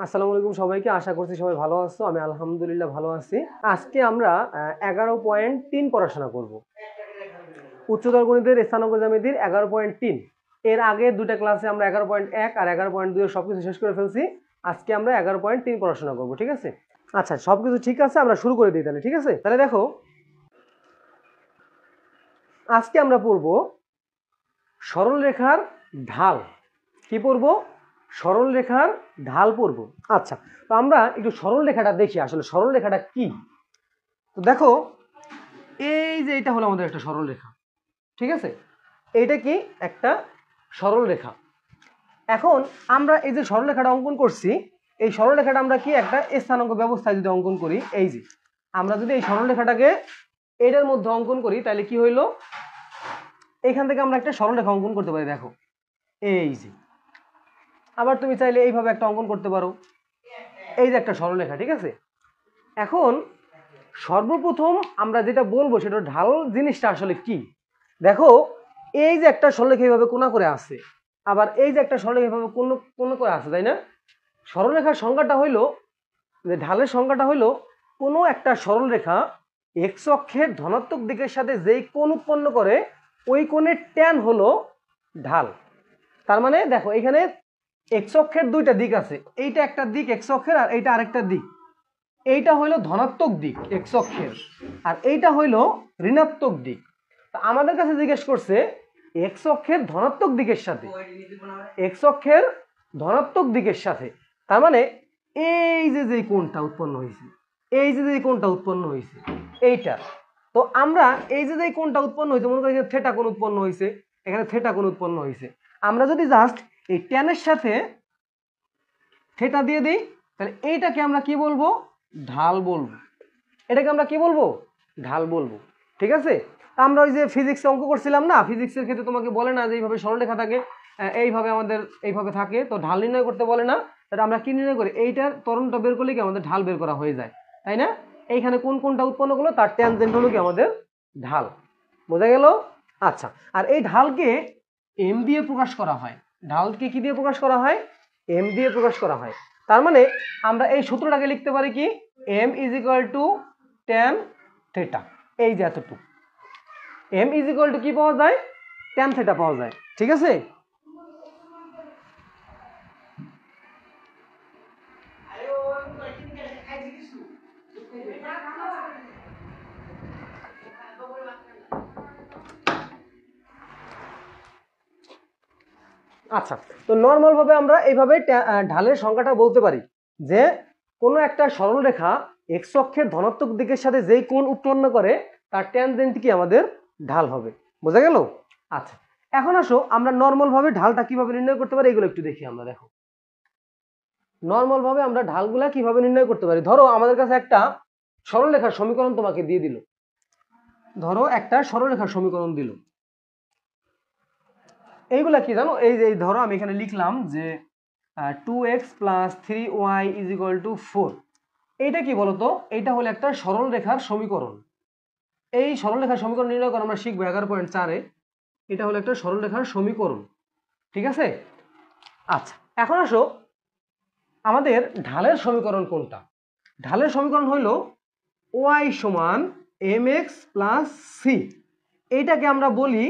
আসসালামু আলাইকুম সবাইকে, আশা করছি সবাই ভালো আছো। আমি আলহামদুলিল্লাহ ভালো আছি। আজকে আমরা 11.3 পড়াশোনা করব। উচ্চতর গণিতের স্থানাঙ্ক জ্যামিতির 11.3। এর আগে দুটা ক্লাসে আমরা 11.1 আর 11.2 সবকিছু শেষ করে ফেলছি। আজকে আমরা 11.3 পড়াশোনা করব, ঠিক আছে? আচ্ছা, সবকিছু ঠিক আছে, আমরা শুরু করে দিই তাহলে। ঠিক আছে, তাহলে দেখো আজকে আমরা পড়ব সরলরেখার ঢাল। কি পড়ব? সরলরেখার ঢাল পড়ব। আচ্ছা, তো আমরা একটু সরলরেখাটা দেখি, আসলে সরলরেখাটা কি। তো দেখো, এই যে এটা হলো আমাদের একটা সরলরেখা, ঠিক আছে? এইটা কি একটা সরলরেখা। এখন আমরা এই যে সরলরেখাটা অঙ্কন করছি, এই সরলরেখাটা আমরা কি একটা স্থানাঙ্ক ব্যবস্থায় যদি অঙ্কন করি, এই যে আমরা যদি এই সরলরেখাটাকে এটার মধ্যে অঙ্কন করি, তাহলে কি হইলো, এখান থেকে আমরা একটা সরলরেখা অঙ্কন করতে পারি। দেখো এই যে, আবার তুমি চাইলে এইভাবে একটা অঙ্কন করতে পারো। এই যে একটা সরলরেখা, ঠিক আছে? এখন সর্বপ্রথম আমরা যেটা বলবো সেটা ঢাল জিনিসটা আসলে কি। দেখো, এই যে একটা সরলরেখা এইভাবে কোণা করে আছে, আবার এই যে একটা সরলরেখা এইভাবে কোণ করে আছে, তাই না? সরলরেখার সংজ্ঞাটা হইলো, যে ঢালের সংজ্ঞাটা হইলো কোনো একটা সরলরেখা এক্স অক্ষের ধনাত্মক দিকের সাথে যেই কোণ উৎপন্ন করে ওই কোণের ট্যান হলো ঢাল। তার মানে দেখো, এখানে এক্স অক্ষের দুইটা দিক আছে, এইটা একটা দিক এক্স অক্ষের আর এইটা আরেকটা দিক। এইটা হইলো ধনাত্মক দিক এক্স অক্ষের, আর এইটা হইলো ঋণাত্মক দিক। তা আমাদের কাছে জিজ্ঞেস করছে এক্স অক্ষের ধনাত্মক দিকের সাথে, এক্স অক্ষের ধনাত্মক দিকের সাথে, তার মানে এই যে যে কোণটা উৎপন্ন হয়েছে, এই যে যে কোণটা উৎপন্ন হয়েছে এইটা। তো আমরা এই যে যে কোণটা উৎপন্ন হয়েছে, মনে করি থিটা কোণ উৎপন্ন হয়েছে, এখানে থিটা কোণ উৎপন্ন হয়েছে। আমরা যদি জাস্ট এই ট্যানের সাথে থিটা দিয়ে দিই, তাহলে এইটাকে আমরা কি বলবো? ঢাল বলবো। এটাকে আমরা কি বলবো? ঢাল বলবো, ঠিক আছে? আমরা ওই যে ফিজিক্সে অঙ্ক করছিলাম না, ফিজিক্সের ক্ষেত্রে তোমাকে বলে না যে এইভাবে সরলরেখা থাকে, এইভাবে আমাদের এইভাবে থাকে, তো ঢাল নির্ণয় করতে বলে না। তাহলে আমরা কি নির্ণয় করি? এইটার ত্বরণটা বের করলে কি আমাদের ঢাল বের করা হয়ে যায়, তাই না? এইখানে কোন কোনটা উৎপন্ন করলো তার ট্যানজেন্ট হলো কি আমাদের ঢাল। বোঝা গেল? আচ্ছা, আর এই ঢালকে এম দিয়ে প্রকাশ করা হয়। ঢালকে কি দিয়ে প্রকাশ করা হয়? এম দিয়ে প্রকাশ করা হয়। তার মানে আমরা এই সূত্রটাকে লিখতে পারি কি, M is equal to tan theta. এই যে এতটুকু, এম ইজ ইকুয়াল টু কি পাওয়া যায়? ট্যান থিটা পাওয়া যায়, ঠিক আছে? আচ্ছা, তো নর্মাল ভাবে আমরা এইভাবে ঢালের সংখ্যাটা বলতে পারি যে কোনো একটা সরলরেখা এক্স অক্ষের ধনাত্মক দিকের সাথে যেই কোণ উৎপন্ন করে তার ট্যানজেন্ট কি আমাদের ঢাল হবে। বোঝা গেল? আচ্ছা, এখন আসো আমরা নর্মাল ভাবে ঢালটা কিভাবে নির্ণয় করতে পারি এগুলো একটু দেখি। আমরা দেখো নর্মাল ভাবে আমরা ঢালগুলা কিভাবে নির্ণয় করতে পারি। ধরো আমাদের কাছে একটা সরলরেখার সমীকরণ তোমাকে দিয়ে দিল, ধরো একটা সরলরেখার সমীকরণ দিল। এইগুলা কি জানো? এই যে ধরো আমি এখানে লিখলাম যে 2x + 3y = 4। এইটা কি বলতো? এইটা হলো একটা সরলরেখার সমীকরণ। এই সরলরেখার সমীকরণ নির্ণয় করা আমরা শিখবো 11.4-এ। এটা হলো একটা সরলরেখার সমীকরণ, ঠিক আছে? আচ্ছা, এখন আসো আমাদের ঢালের সমীকরণ কোনটা। ঢালের সমীকরণ হইল y = mx + c। এইটাকে আমরা বলি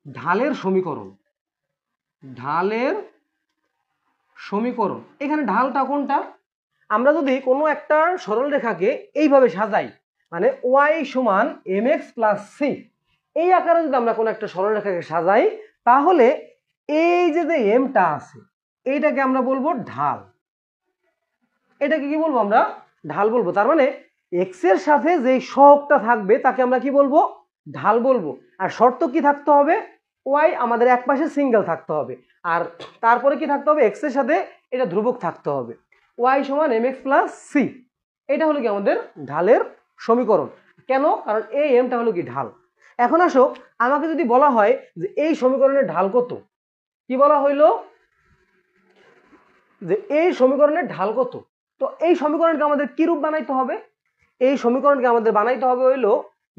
ঢালের সমীকরণ। ঢালের সমীকরণ, এখানে ঢালটা কোনটা? আমরা যদি কোনো একটা সরলরেখাকে এইভাবে সাজাই, মানে y = mx + c, এই আকারে যদি আমরা কোনো একটা সরলরেখাকে সাজাই, তাহলে এই যে যে এমটা আছে এইটাকে আমরা বলবো ঢাল। এটাকে কি বলবো? আমরা ঢাল বলবো। তার মানে এক্স এর সাথে যে সহগটা থাকবে তাকে আমরা কি বলবো? ঢাল বলবো। আর শর্ত কি থাকতে হবে? ওয়াই আমাদের এক পাশে সিঙ্গেল থাকতে হবে, আর তারপরে কি থাকতে হবে? এক্স এর সাথে এটা ধ্রুবক থাকতে হবে। ওয়াই = mx + c, এটা হলো কি আমাদের ঢালের সমীকরণ। কেন? কারণ এই এমটা হলো কি ঢাল। এখন আসো, আমাকে যদি বলা হয় যে এই সমীকরণের ঢাল কত, কি বলা হইলো? যে এই সমীকরণের ঢাল কত। তো এই সমীকরণকে আমাদের কি রূপ বানাইতে হবে? এই সমীকরণকে আমাদের বানাইতে হবে হইলো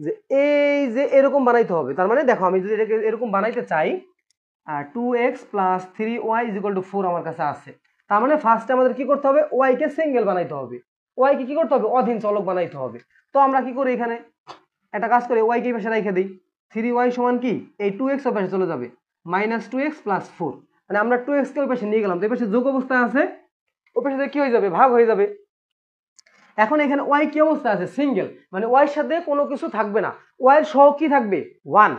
যে এই যে এরকম বানাইতে হবে। তার মানে দেখো, আমি যদি এটাকে এরকম বানাইতে চাই, 2x + 3y = 4 আমার কাছে আছে, তার মানে ফার্স্টে আমাদের কি করতে হবে, ওয়াই কে সিঙ্গেল বানাইতে হবে, ওয়াই কে কি করতে হবে, অধীন চলক বানাইতে হবে। তো আমরা কি করি, এখানে একটা কাজ করে ওয়াই কে পাশে রেখে দিই, 3y সমান কি, এই 2x ওই পাশে চলে যাবে, -2x + 4, মানে আমরা 2x কে ওই পাশে নিয়ে গেলাম, তো এই পাশে যোগ অবস্থায় আছে, ওই পাশে কি হয়ে যাবে, ভাগ হয়ে যাবে। এখন এখানে ওয়াই কি অবস্থা আছে, সিঙ্গেল, মানে ওয়াই সাথে কোনো কিছু থাকবে না, ওয়াই এর সহগ কি থাকবে, 1।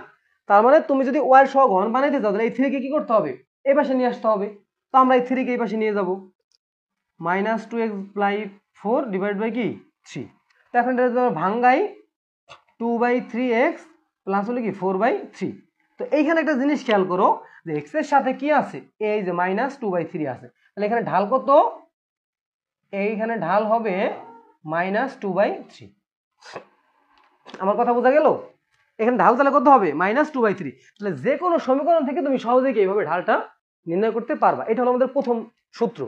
তার মানে তুমি যদি ওয়াই এর সহগ 1 বানাইতে চাও তাহলে এই 3 কে কি করতে হবে, এই পাশে নিয়ে আসতে হবে। তো আমরা এই 3 কে এই পাশে নিয়ে যাব, -2x / 4 / কি 3। তো এখন এটা ভাঙ্গাই 2/3x প্লাস হলো কি 4/3। তো এইখানে একটা জিনিস খেয়াল করো যে x এর সাথে কি আছে, এই যে -2/3 আছে, তাহলে এখানে ঢাল কত, এইখানে ঢাল হবে -2/3। আমার কথা বোঝা গেল, এখানে ঢাল তাহলে কত হবে, -2/3। তাহলে যে কোনো সমীকরণ থেকে তুমি সহজেই এইভাবে ঢালটা নির্ণয় করতে পারবা। এটা হলো আমাদের প্রথম সূত্র।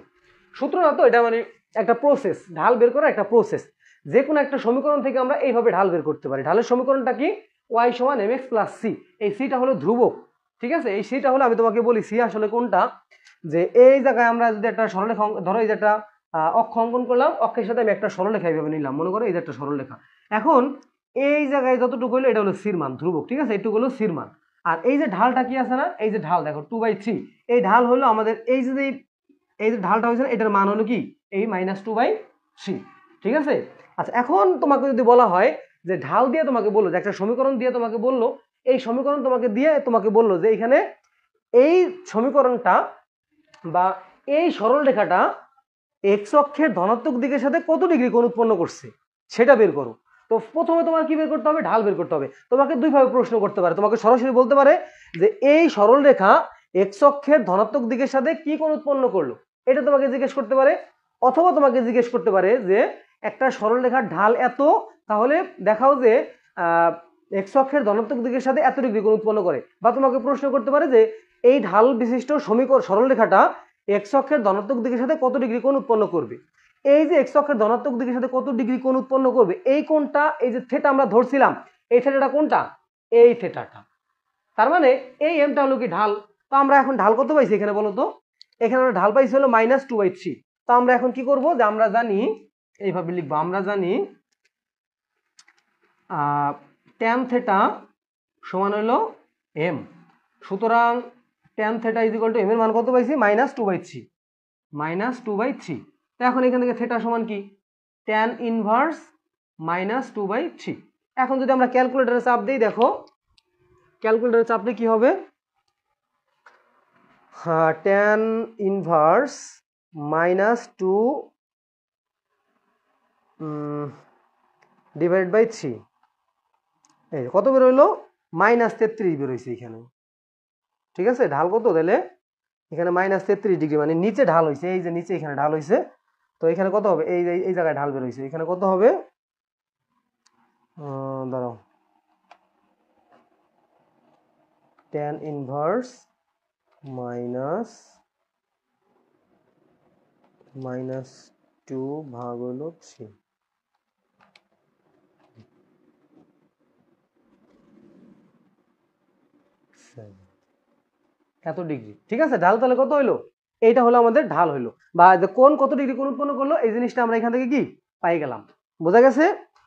সূত্র না তো, এটা মানে একটা প্রসেস, ঢাল বের করার একটা প্রসেস। যে কোনো একটা সমীকরণ থেকে আমরা এইভাবে ঢাল বের করতে পারি। ঢালের সমীকরণটা কি, y = mx + c। এই সিটা হলো ধ্রুবক, ঠিক আছে। এই সিটা হলো, আমি তোমাকে বলি সি আসলে কোনটা, যে এই জায়গায় আমরা যদি একটা সরলরেখা, ধরো এই যে একটা অক্ষ অঙ্কন করলাম, অক্ষের সাথে আমি একটা সরলরেখা এইভাবে নিলাম, মনে করো এই যে একটা সরলরেখা। এখন এই জায়গায় যতটুকু হলো এটা হলো সির মান, ধ্রুবক, ঠিক আছে, এইটুকু হলো সির মান। আর এই যে ঢালটা কি আছে না, এই যে ঢাল দেখো 2/3, এই ঢাল হলো আমাদের এই যে ঢালটা হয়েছে না, এটার মান হলো কি, এই -2/3, ঠিক আছে। আচ্ছা, এখন তোমাকে যদি বলা হয় যে ঢাল দিয়ে তোমাকে বললো, যে একটা সমীকরণ দিয়ে তোমাকে বললো, এই সমীকরণ তোমাকে দিয়ে তোমাকে বললো যে এখানে এই সমীকরণটা বা এই সরল রেখাটা এক্স অক্ষের ধনাত্মক দিকের সাথে কত ডিগ্রি কোণ উৎপন্ন করছে সেটা বের করো। তো প্রথমে তোমার কি বের করতে হবে, ঢাল বের করতে হবে। তোমাকে দুইভাবে প্রশ্ন করতে পারে, তোমাকে সরাসরি বলতে পারে যে এই সরল রেখা এক্স অক্ষের ধনাত্মক দিকের সাথে কি কোণ উৎপন্ন করলো, এটা তোমাকে জিজ্ঞেস করতে পারে। অথবা তোমাকে জিজ্ঞেস করতে পারে যে একটা সরল রেখার ঢাল এত, তাহলে দেখাও যে এক্স অক্ষের ধনাত্মক দিকের সাথে এত ডিগ্রি কোণ উৎপন্ন করে। বা তোমাকে প্রশ্ন করতে পারে যে এই ঢাল বিশিষ্ট সমীকরণ সরল রেখাটা এক্স অক্ষের ধনাত্মক দিকের সাথে কত ডিগ্রি কোণ উৎপন্ন করবে। এই যে এক্স অক্ষের ধনাত্মক দিকের সাথে কত ডিগ্রি কোণ উৎপন্ন করবে, এই কোণটা, এই যে থিটা আমরা ধরছিলাম, এই থিটাটা কোনটা, এই থিটাটা। তার মানে এই এমটা হলো কি ঢাল। তো আমরা এখন ঢাল কত পাইছি এখানে বলো তো, এখানে আমরা ঢাল পাইছি হলো -2/3। তো আমরা এখন কি করব, যে আমরা জানি, এইভাবে লিখবো, আমরা জানি tan থিটা সমান হলো m। সুতরাং tan থিটা = m এর মান কত পাইছি, -2/3। তো এখন এখান থেকে থিটা সমান কি, tan ইনভার্স -2/3। এখন যদি আমরা ক্যালকুলেটরে চাপ দিই, দেখো ক্যালকুলেটরে চাপলে কি হবে, tan ইনভার্স -2 /3, এই কত বের হইলো, -33 বের হয়েছে এখানে, ঠিক আছে। ঢাল কত তাহলে, এখানে -33 ডিগ্রি, মানে নিচে ঢাল হয়েছে, এই যে নিচে এখানে ঢাল হয়েছে। তো এখানে কত হবে, এই জায়গায় ঢাল বের হয়েছে, এখানে কত হবে, দাঁড়াও, tan ইনভার্স -2 ভাগ হলো 3, এত ডিগ্রি, ঠিক আছে। ঢাল তাহলে কত হইলো, এইটা হলো আমাদের ঢাল হইলো, বা কোন কত ডিগ্রি কোণ উৎপন্ন করলো, এই জিনিসটা আমরা এখান থেকে কি পাই গেলাম, বোঝা গেছে।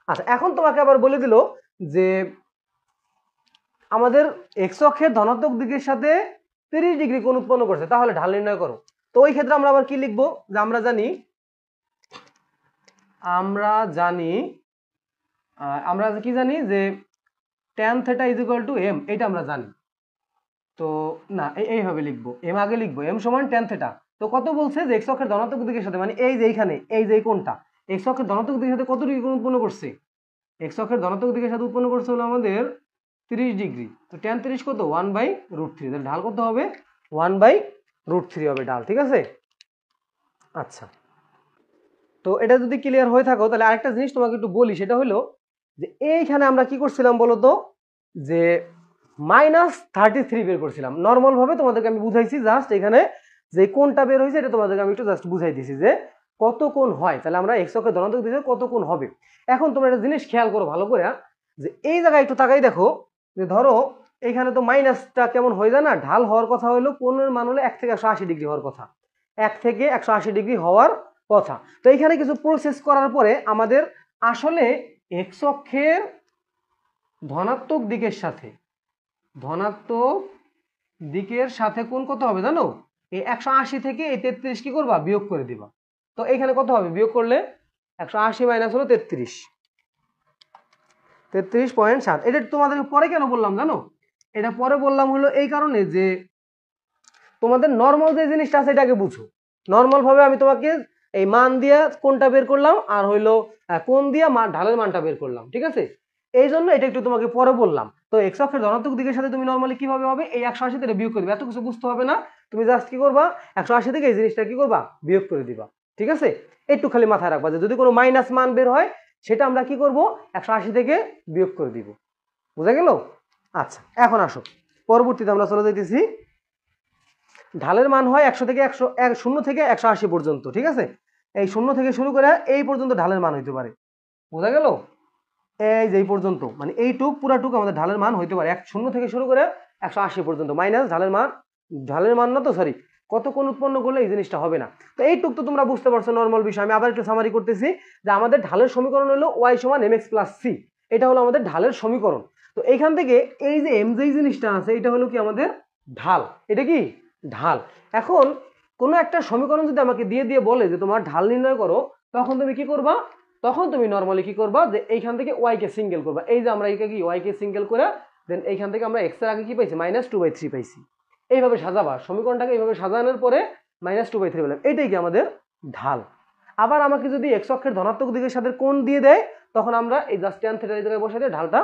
আচ্ছা, এখন তোমাকে আবার বলে দিল যে আমাদের এক্স অক্ষের ধনাত্মক দিকের সাথে 30 ডিগ্রি কোণ উৎপন্ন করছে, তাহলে ঢাল নির্ণয় করো। তো ওই ক্ষেত্রে আমরা আবার কি লিখবো, যে আমরা কি জানি যে tan থিটা = m, এটা আমরা জানি। তো না, এইভাবে লিখবো, এম আগে লিখবো, m = tan থিটা। তো কত বলছে, যে এক্স অক্ষের ধনাত্মক দিকের সাথে, মানে এই যে এইখানে এই যে কোণটা এক্স অক্ষের ধনাত্মক দিকের সাথে কত ডিগ্রি কোণ উৎপন্ন করছে, এক্স অক্ষের ধনাত্মক দিকের সাথে উৎপন্ন করছে হলো আমাদের 30 ডিগ্রি। তো tan 30 কত, 1/√3। তাহলে ঢাল কত হবে, 1/√3 হবে ঢাল, ঠিক আছে। আচ্ছা, তো এটা যদি ক্লিয়ার হয়ে থাকো, তাহলে আরেকটা জিনিস তোমাকে একটু বলি, সেটা হলো যে এইখানে আমরা কি করছিলাম বলতো, যে -33 বের করছিলাম। নর্মাল ভাবে তোমাদেরকে আমি বুঝাইছি, জাস্ট এখানে যে কোণটা বের হয়েছে এটা তোমাদেরকে আমি একটু জাস্ট বুঝাই দিছি যে কত কোণ হয়, তাহলে আমরা এক্স অক্ষের ধনাত্মক দিকে কত কোণ হবে। এখন তোমরা একটা জিনিস খেয়াল করো ভালো করে, যে এই জায়গায় একটু তাকাই দেখো, যে ধরো এখানে তো মাইনাসটা কেমন হয়ে যায় না, ঢাল হওয়ার কথা হলো কোণের মান হলো 1 থেকে 180 ডিগ্রি হওয়ার কথা। 1 থেকে 180 ডিগ্রি হওয়ার কথা। তো এখানে কিছু প্রসেস করার পরে আমাদের আসলে এক্স অক্ষের ধনাত্মক দিকের সাথে কোণ কত হবে জানো? এই 180 থেকে এই 33 কি করবা? বিয়োগ করে দিবা। তো এখানে কত হবে? বিয়োগ করলে 180 মাইনাস হলো 33.7। এটা তোমাদেরকে পরে কেন বললাম জানো? এটা পরে বললাম হলো এই কারণে যে তোমাদের নর্মাল যে জিনিসটা আছে এটাকে বুঝো। নর্মাল ভাবে আমি তোমাকে এই মান দিয়ে কোনটা বের করলাম আর হইলো কোন দিয়ে ঢালের মানটা বের করলাম, ঠিক আছে? এই জন্য এটা একটু তোমাকে পরে বললাম। তো এক্স অক্ষের ধনাত্মক দিকের সাথে তুমি নর্মালি কিভাবে হবে? এই 180 থেকে বিয়োগ করে দিবে, এত কিছু বুঝতে হবে না। তুমি জাস্ট কি করবা? 180 থেকে এই জিনিসটা কি করবা? বিয়োগ করে দিবা, ঠিক আছে? একটু খালি মাথায় রাখবা যে যদি কোনো মাইনাস মান বের হয় সেটা আমরা কি করব? 180 থেকে বিয়োগ করে দিব। বুঝা গেল? আচ্ছা, এখন আসো পরবর্তীতে আমরা চলে যাইতেছি। ঢালের মান হয় 0 থেকে 180 পর্যন্ত, ঠিক আছে? এই 0 থেকে শুরু করে এই পর্যন্ত ঢালের মান হইতে পারে। বোঝা গেল? এই যে এই পর্যন্ত মানে এইটুক পুরাটুক আমাদের ঢালের মান হইতে পারে 0 থেকে শুরু করে 180 পর্যন্ত, মাইনাস ঢালের মান না তো সরি কত কোণ উৎপন্ন করলে এই জিনিসটা হবে না। তো এইটুক তো তোমরা বুঝতে পারছো নর্মাল বিষয়। আমি আবার একটু সামারি করতেছি যে আমাদের ঢালের সমীকরণ হলো y সমান mx প্লাস c। এটা হলো আমাদের ঢালের সমীকরণ। তো এইখান থেকে এই যে m যে জিনিসটা আছে এটা হলো কি আমাদের ঢাল। এটা কি ঢাল। এখন কোনো একটা সমীকরণ যদি আমাকে দিয়ে বলে যে তোমার ঢাল নির্ণয় করো, তখন তুমি কি করবা? তখন তুমি নর্মালি কি করবা? যে এইখান থেকে y কে সিঙ্গেল করবা। এই যে আমরা কি y কে সিঙ্গেল করে দেন এইখান থেকে আমরা x এর আগে কি পাইছি? -2/3 পাইছি। এইভাবে সাজাবা সমীকরণটাকে, এইভাবে সাজানোর পরে -2/3 পেলাম। এইটাই কি আমাদের ঢাল। আবার আমাকে যদি x অক্ষের ধনাত্মক দিকের সাথে কোণ দিয়ে দেয় তখন আমরা এই জাস্ট tan থিটা এই জায়গায় বসাই দিয়ে ঢালটা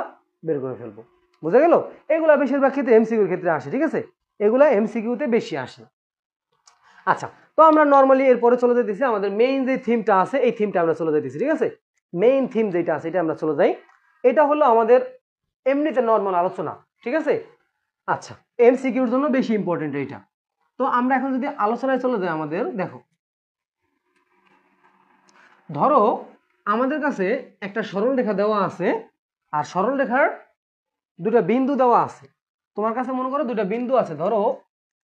বের করে ফেলবো। বুঝা গেল? এগুলা বেশিরভাগ ক্ষেত্রে এমসিকিউর ক্ষেত্রে আসে, ঠিক আছে? এগুলা এমসিকিউতে বেশি আসে। আচ্ছা, তো আমরা নর্মালি এরপরে চলে যেতেছি আমাদের মেইন যে থিমটা আছে এই থিমটা আমরা চলে যেতেছি, ঠিক আছে? মেইন থিম যেটা আছে এটা আমরা চলে যাই। এটা হলো আমাদের এমনিতে নর্মাল আলোচনা, ঠিক আছে? আচ্ছা, এমসিকিউর জন্য বেশি ইম্পর্টেন্ট এইটা। তো আমরা এখন যদি আলোচনায় চলে যাই, আমাদের দেখো, ধরো আমাদের কাছে একটা সরলরেখা দেওয়া আছে আর সরলরেখার দুটো বিন্দু দেওয়া আছে। তোমার কাছে মনে করো দুটো বিন্দু আছে, ধরো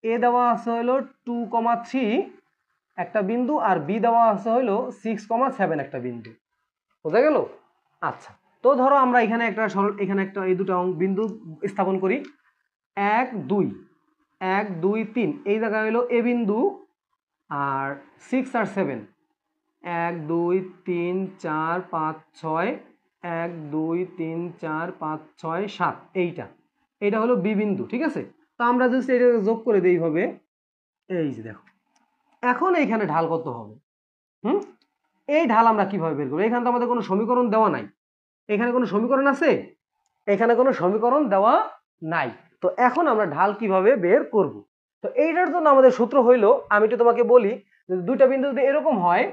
এ দেওয়া আছে হলো 2,3 একটা বিন্দু আর বি দেওয়া আছে হলো 6,7 একটা বিন্দু। বোঝা গেল? আচ্ছা, তো ধরো আমরা এখানে একটা এই দুটো বিন্দু স্থাপন করি। 1 2 1 2 3 এই জায়গায় হলো এ বিন্দু আর 6 আর 7 1 2 3 4 5 6 1 2 3 4 5 6 7 এইটা হলো বি বিন্দু, ঠিক আছে? তো আমরা যদি এটা যোগ করে দেই হবে, এই যে দেখো এখন এইখানে ঢাল কত হবে? এই ঢাল আমরা কিভাবে বের করবো? এখানে তো আমাদের কোনো সমীকরণ দেওয়া নাই। এখানে কোনো সমীকরণ আছে? এখানে কোনো সমীকরণ দেওয়া নাই। তো এখন আমরা ঢাল কিভাবে বের করব? তো এইটার জন্য আমাদের সূত্র হইলো, আমি একটু তোমাকে বলি, যদি দুইটা বিন্দু যদি এরকম হয়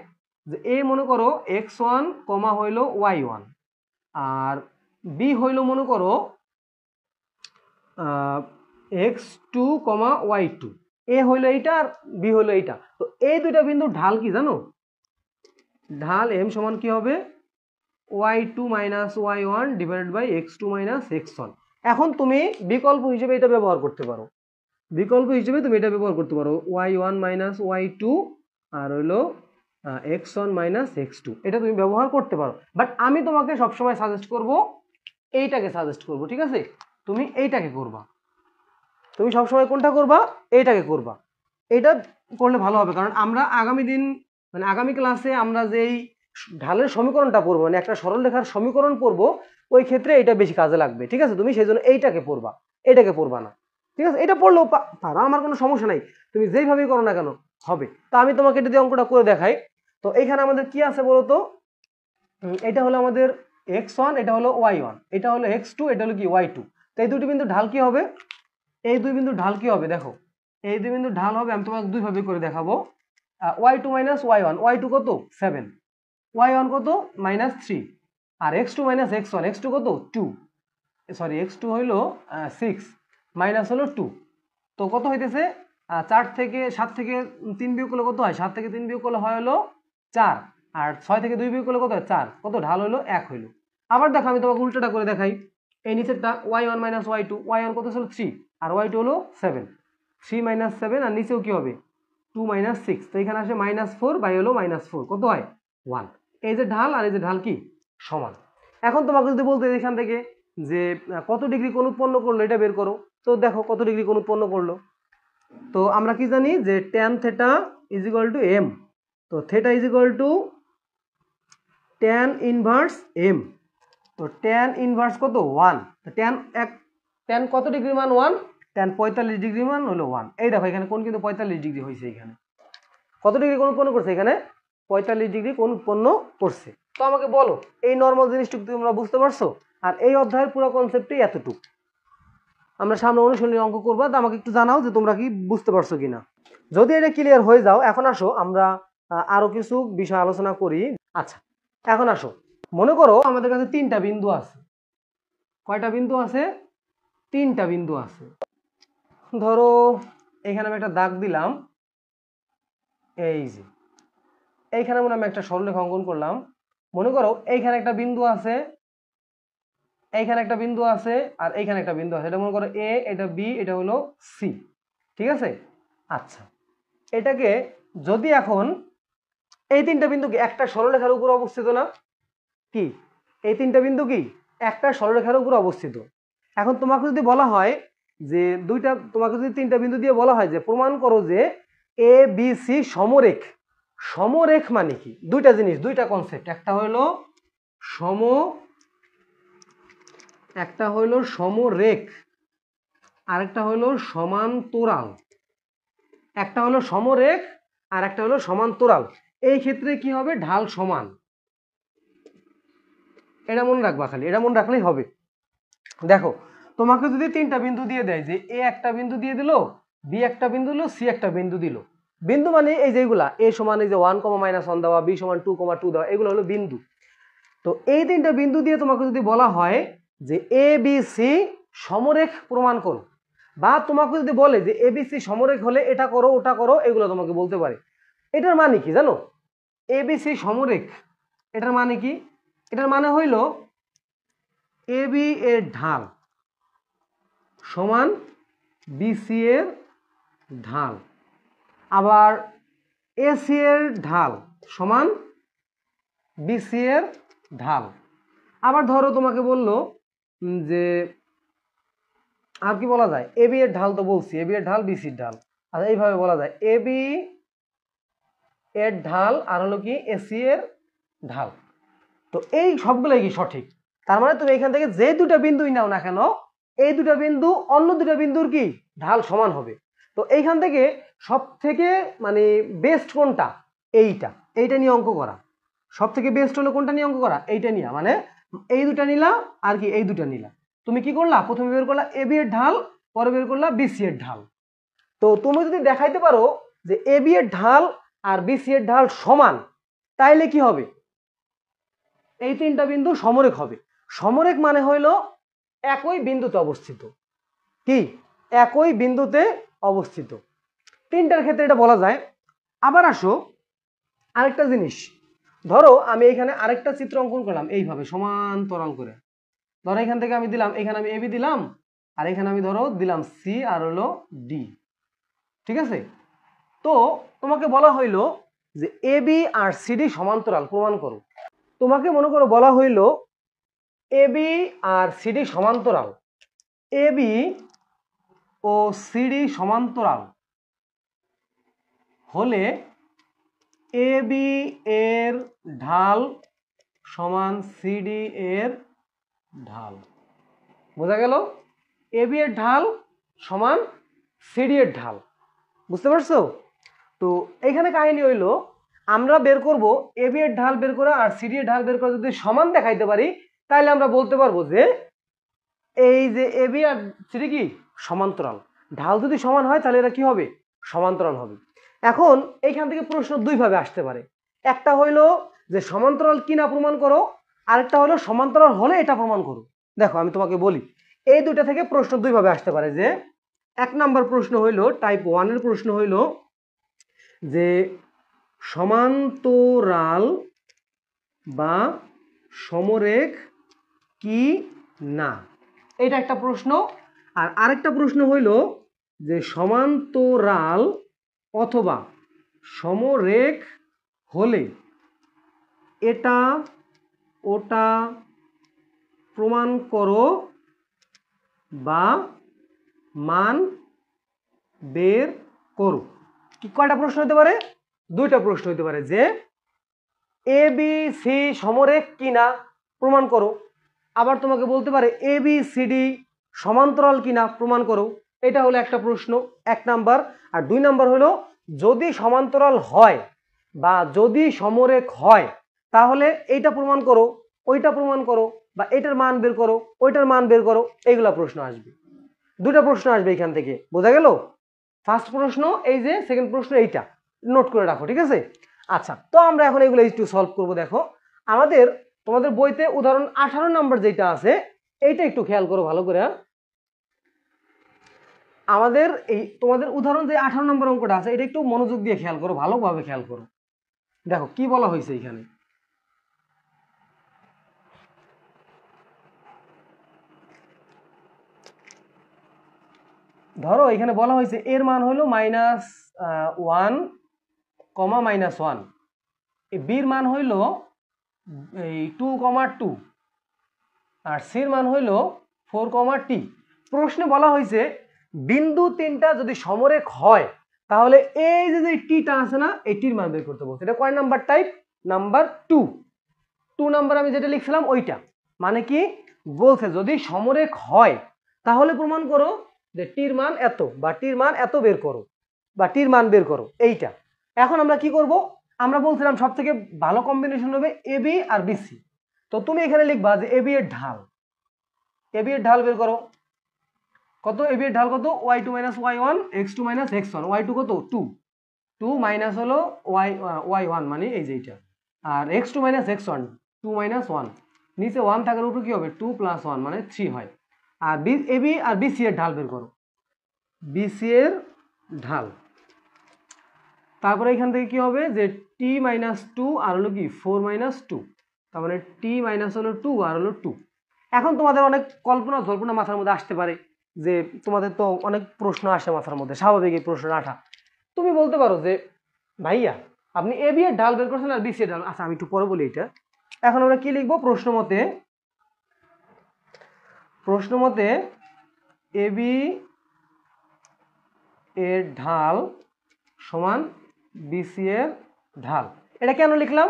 যে এ মনে করো x1 কমা হইলো y1 আর বি হইলো মনে করো x2 কমা y2, এ হইলো এইটা আর বি হইলো এইটা। তো এই দুইটা বিন্দুর ঢাল কি জানো? ঢাল m সমান কি হবে? y2 minus y1 divided by x2 minus x1। এখন তুমি বিকল্প হিসেবে এটা ব্যবহার করতে পারো, y1 মাইনাস y2 আর হইলো x1 মাইনাস x2, এটা তুমি ব্যবহার করতে পারো। বাট আমি তোমাকে সবসময় সাজেস্ট করব এইটাকে ঠিক আছে? তুমি এইটাকে করবা, তুমি সবসময় কোনটা করবা? এইটাকে করবা। এটা করলে ভালো হবে, কারণ আমরা আগামী ক্লাসে আমরা যেই ঢালের সমীকরণটা পড়বো, মানে একটা সরলরেখার সমীকরণ পড়বো, ওই ক্ষেত্রে এটা বেশি কাজে লাগবে, ঠিক আছে? তুমি সেই জন্য এইটাকে পড়বা, এটাকে পড়বা না, ঠিক আছে? এটা পড়লেও পারো, আমার কোনো সমস্যা নাই, তুমি যেইভাবেই করো না কেন হবে। তা আমি তোমাকে এটা দিয়ে অঙ্কটা করে দেখাই। তো এইখানে আমাদের কি আছে বলতো? এটা হলো আমাদের x1, এটা হলো y1, এটা হলো x2, এটা হলো কি y2। তো এই দুটি বিন্দুর ঢাল কি হবে? এই দুই বিন্দুর ঢাল কি হবে? দেখো এই দুই বিন্দুর ঢাল হবে, আমি তোমাকে দুইভাবে করে দেখাবো। y2 মাইনাস y1, y2 কত? 7, y1 কত? -3, আর x2 মাইনাস x1, x2 কত? 2, সরি x2 হইলো 6 মাইনাস হলো 2। তো কত হইতেছে? 7 থেকে 3 বিয়োগ করলে কত হয়? 7 থেকে 3 বিয়োগ করলে হয় হলো 4, আর 6 থেকে 2 বিয়োগ করলে কত হয়? 4। কত? ঢাল হলো 1 হইলো। আবার দেখো আমি তোমাকে উল্টোটা করে দেখাই। এই নিচেরটা y1 মাইনাস y2, y1 কত ছিল? 3 আর y2 হলো 7, 3 মাইনাস 7, আর নিচেও কি হবে? 2 মাইনাস 6, তো এখানে আসে -4 বাই হলো -4, কত হয় 1। এই যে ঢাল আর এই যে ঢাল কি সমান। এখন তোমাকে যদি বলতে এখান থেকে যে কত ডিগ্রি কোণ উৎপন্ন করলো এটা বের করো, তো দেখো কত ডিগ্রি কোণ উৎপন্ন করলো। তো আমরা কি জানি যে tan theta is equal two m, তো theta is equal two tan inverse m, তো tan ইনভার্স কত 1, তো tan কত ডিগ্রি মান 1, tan 45 ডিগ্রি মান হলো 1। এই দেখো এখানে কোণ কিন্তু 45 ডিগ্রি হয়েছে, এখানে কত ডিগ্রি কোণ উৎপন্ন করছে, এখানে 45 ডিগ্রি কোণ উৎপন্ন করছে। তো আমাকে বলো এই নর্মাল জিনিসটুকু তোমরা বুঝতে পারছো? আর এই অধ্যায়ের পুরো কনসেপ্টই এতটুকু। আমরা সামনে অনুশীলনী অঙ্ক করবো, তো আমাকে একটু জানাও যে তোমরা কি বুঝতে পারছো কিনা। যদি এটা ক্লিয়ার হয়ে যাও, এখন আসো আমরা আরো কিছু বিষয় আলোচনা করি। আচ্ছা, এখন আসো, মনে করো আমাদের কাছে 3টা বিন্দু আছে। কয়টা বিন্দু আছে? 3টা বিন্দু আছে। ধরো এখানে আমি একটা দাগ দিলাম, এই যে এইখানে মনে আমি একটা সরলরেখা অঙ্কন করলাম। মনে করো এইখানে একটা বিন্দু আছে, এইখানে একটা বিন্দু আছে, আর এইখানে একটা বিন্দু আছে। এটা মনে করো এ, এটা বি, এটা হলো সি, ঠিক আছে। আচ্ছা, এটাকে যদি এখন এই 3টা বিন্দু কি একটা সরলরেখার উপর অবস্থিত না? কি এই 3টা বিন্দু কি একটা সরলরেখার উপর অবস্থিত। এখন তোমাকে যদি বলা হয় যে তোমাকে যদি 3টা বিন্দু দিয়ে বলা হয় যে প্রমাণ করো যে এ বি সি সমরেখ। সমরেখ মানে কি? দুইটা জিনিস, দুইটা কনসেপ্ট, একটা হইলো সমরেখ, আরেকটা হইলো সমান্তরাল। একটা হলো সমরেখ আর একটা হলো সমান্তরাল। এই ক্ষেত্রে কি হবে? ঢাল সমান। এটা মনে রাখবা, খালি এটা মনে রাখলেই হবে। দেখো তোমাকে যদি 3টা বিন্দু দিয়ে দেয় যে এ একটা বিন্দু দিয়ে দিল, বি একটা বিন্দু দিল, সি একটা বিন্দু দিল। বিন্দু মানে এই যেগুলা এ সমান এই যে 1, -1 দেওয়া, বি সমান 2, 2 দেওয়া, এগুলো হলো বিন্দু। তো এই 3টা বিন্দু দিয়ে তোমাকে যদি বলা হয় যে এ বি সি সমরেখ প্রমাণ করো, বা তোমাকে যদি বলে যে এ বি সি সমরেখ হলে এটা করো ওটা করো, এগুলো তোমাকে বলতে পারে। এটার মানে কি জানো? এ বি সি সমরেখ, এটার মানে কি? এটার মানে হইল এ বি এর ঢাল সমান বিসি এর ঢাল, আবার এসি এর ঢাল সমান বিসি এর ঢাল। আবার ধরো তোমাকে বললো যে আর কি বলা যায়, এবি এর ঢাল তো বলছি, এবি এর ঢাল বিসির ঢাল। আচ্ছা, এইভাবে বলা যায় এবি এর ঢাল আর হলো কি এসি এর ঢাল। তো এই সবগুলোই কি সঠিক? তার মানে তুমি এখান থেকে যে দুটা বিন্দুই নাও না কেন, এই দুটা বিন্দু অন্য দুটা বিন্দুর কি ঢাল সমান হবে। তো এইখান থেকে সব থেকে মানে বেস্ট কোনটা? এইটা নিয়ে অঙ্ক করা। সব থেকে বেস্ট হলো কোনটা নিয়ে অঙ্ক করা? এইটা নিয়ে, মানে এই দুটা নিলা আর কি এই দুটা নিলা। তুমি কি করলা? প্রথমে বের করলা এবি এর ঢাল, পরে বের করলা বিসি এর ঢাল। তো তুমি যদি দেখাইতে পারো যে এবি এর ঢাল আর বিসি এর ঢাল সমান, তাইলে কি হবে? এই 3টা বিন্দু সমরেখ হবে। সমরেখ মানে হইল একই বিন্দুতে অবস্থিত। কি? একই বিন্দুতে অবস্থিত। 3টার ক্ষেত্রে এটা বলা যায়। আবার আসো আরেকটা জিনিস, ধরো আমি এখানে আরেকটা চিত্র অঙ্কন করলাম এইভাবে সমান্তরাল করে। ধরো এখান থেকে আমি দিলাম, এখানে আমি এবি দিলাম, আর এখানে আমি ধরো দিলাম সি আর হলো ডি, ঠিক আছে। তো তোমাকে বলা হইলো যে এবি আর সিডি সমান্তরাল প্রমাণ করো। তোমাকে মনে করো বলা হইলো এবি আর সিডি সমান্তরাল, এবি ও সিডি সমান্তরাল হলে এবি এর ঢাল সমান সিডি এর ঢাল। বোঝা গেল? এবি এর ঢাল সমান সিডি এর ঢাল। বুঝতে পারছো? তো এখানে কাহিনী হইলো আমরা বের করব এবি এর ঢাল বের করা আর সিডি এর ঢাল বের করা যদি সমান দেখাইতে পারি, তাহলে আমরা বলতে পারবো যে এই যে এবি আর সিডি কি সমান্তরাল। ঢাল যদি সমান হয় তাহলে এরা কি হবে? সমান্তরাল হবে। এখন এইখান থেকে প্রশ্ন দুইভাবে আসতে পারে। একটা হইলো যে সমান্তরাল কি না প্রমাণ করো, আরেকটা হলো সমান্তরাল হলে এটা প্রমাণ করো। দেখো আমি তোমাকে বলি, এই দুইটা থেকে প্রশ্ন দুইভাবে আসতে পারে। যে 1 নাম্বার প্রশ্ন হইলো টাইপ 1 এর প্রশ্ন হইলো যে সমান্তরাল বা সমরেখ কি না, এটা একটা প্রশ্ন। আর আরেকটা প্রশ্ন হইল যে সমান্তরাল অথবা সমরেখ হলে এটা ওটা প্রমাণ করো বা মান বের করো। কি কয়টা প্রশ্ন হতে পারে? দুইটা প্রশ্ন হতে পারে, যে এ বি সি সমরেখ কিনা প্রমাণ করো, আবার তোমাকে বলতে পারে এ বি সি ডি সমান্তরাল কিনা প্রমাণ করো। এটা হলো একটা প্রশ্ন, 1 নাম্বার। আর 2 নাম্বার হলো যদি সমান্তরাল হয় বা যদি সমরেখ হয় তাহলে এইটা প্রমাণ করো, ওইটা প্রমাণ করো, বা এটার মান বের করো, ওইটার মান বের করো। এইগুলা প্রশ্ন আসবে, দুটা প্রশ্ন আসবে এখান থেকে, বোঝা গেল? ফার্স্ট প্রশ্ন এই যে, সেকেন্ড প্রশ্ন এইটা, নোট করে রাখো, ঠিক আছে? আচ্ছা, তো আমরা এখন এগুলো একটু সলভ করব। দেখো আমাদের তোমাদের বইতে উদাহরণ 18 নাম্বার যেটা আছে এইটা একটু খেয়াল করো ভালো করে। আমাদের এই তোমাদের উদাহরণ যে 18 নম্বর অঙ্কটা আছে এটা একটু মনোযোগ দিয়ে খেয়াল করো, ভালোভাবে খেয়াল করো। দেখো কি বলা হয়েছে এখানে। ধরো এখানে বলা হয়েছে এর মান হলো -1, -1, বির মান হইল এই 2, 2, আর সির মান হইল 4, t। প্রশ্নে বলা হয়েছে বিন্দু তিনটা যদি সমরেখ হয় তাহলে এই যে টিটা আছে না, এই টির মান বের করতে বলছে। এটা কয় নাম্বার টাইপ? নাম্বার 2 নাম্বার আমি যেটা লিখছিলাম ওইটা। মানে কি বলছে, যদি সমরেখ হয় তাহলে প্রমাণ করো যে টির মান এত, বা টির মান এত বের করো, বা টির মান বের করো, এইটা। এখন আমরা কি করব? আমরা বলছিলাম সব থেকে ভালো কম্বিনেশন হবে এ বি আর বিসি। তো তুমি এখানে লিখবা যে এ বি এর ঢাল, এ বি এর ঢাল বের করো। কত? এ বি এর ঢাল কত? y2 - y1 x2 - x1, y2 কত? 2 মাইনাস হলো y1 মানে এই যে এটা, আর x2 - x1 2 - 1, নিচে 1 থাকার উপর কি হবে? 2 + 1 মানে 3 হয়। আর এ বি আর বিসি এর ঢাল বের করো, বিসি এর ঢাল। তারপরে এখান থেকে কি হবে যে t - 2 আর হলো কি 4 - 2, তার মানে t - হলো 2 আর হলো 2। এখন তোমাদের অনেক কল্পনা জল্পনা মাথার মধ্যে আসতে পারে, যে তোমাদের তো অনেক প্রশ্ন আসে মাথার মধ্যে, স্বাভাবিক এই প্রশ্নের আঠা। তুমি বলতে পারো যে ভাইয়া আপনি এ বি এর ঢাল বের করছেন আর বিসি এর ঢাল। আচ্ছা আমি একটু পরে বলি এটা। এখন আমরা কি লিখবো? প্রশ্ন মতে এ বি এর ঢাল সমান বিসি এর ঢাল। এটা কেন লিখলাম?